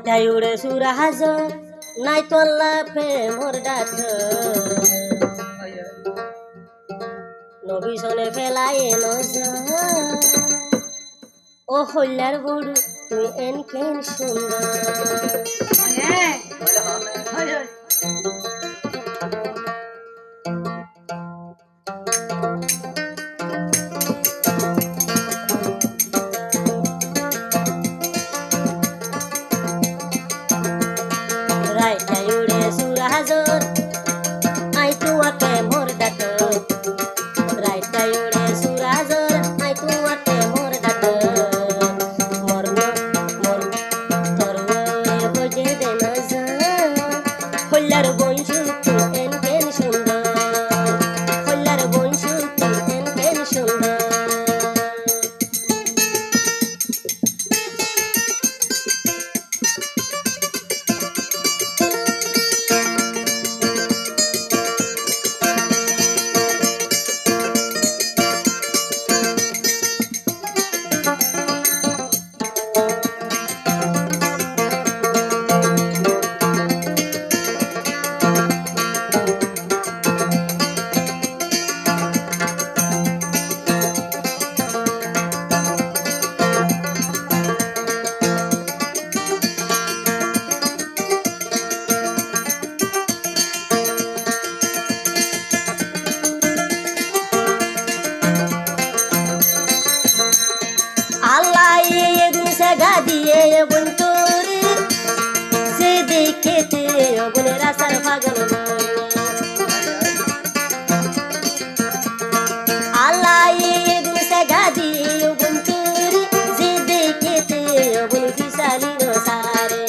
রাইতাই উড়ে সুরাহাজ নাই তোল্লা প্রেমর ডাক নবীশনে ফেলায় নজর ও হল্লার বড় তুই এন কেন সুন্দর রাইতাই উড়ে সুরাহাজ আই তুয়াতে মোর ডাক রাইতাই উড়ে সুরাহাজ আই তুয়াতে মোর ডাক মোর মোর তোর বজে দে নজর হল্লার বঞ্জু তুই এন কেন সুন্দর হল্লার বঞ্জু তুই এন কেন সুন্দর দিয়ে বন্ধুরে সে দেখেতে অবনের আশার পাগল আল্লাহ দুসে গাদিয়ে বন্ধুরে সে দেখেতে অবন বিশালী সারে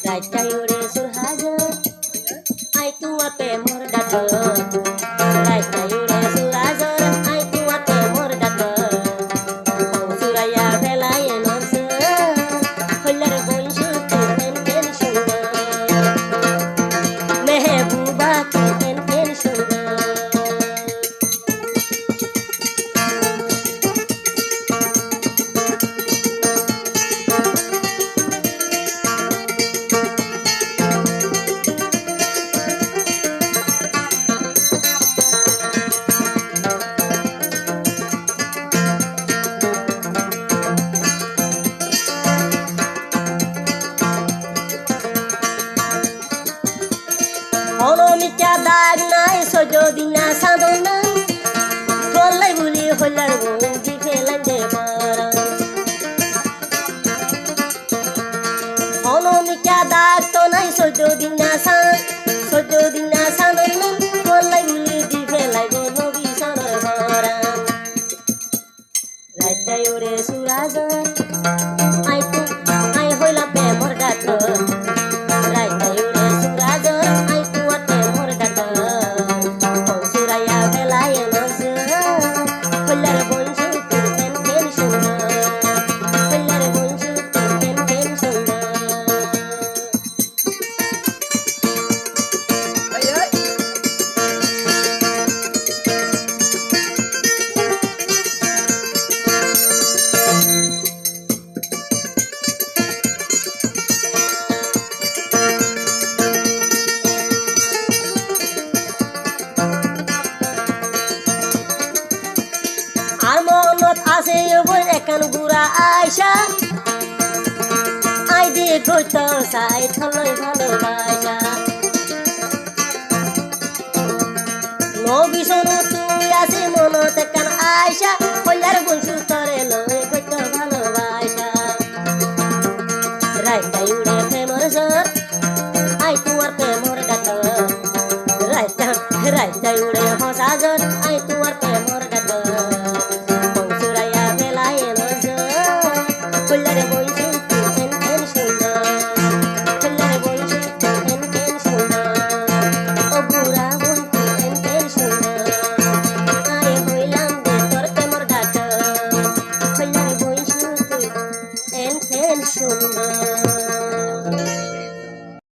রাইতাই ওরে সুহাজ আই তুয়াতে মোর ডাক রাইতাই ওরে সুহাজ আই তুয়াতে মোর ডাক সুরাইয়া ফেলায় অনমিকা দাগ নাই সজদিনা সাধনা গলাই বলি হলার বৌদি ফেলান দে অনমিকা দাগ তো নাই সজদিনা সাধনা গলাই বলি দি ফেলাই গো নবী সনর ভরা রাইতাই ওরে সুরাজ আই হইলা প্রেমর ডাক রাইতাই ওরে সুরাজ আছে বই একান বুড়া আয়সা আই দেখো তো সাই থলই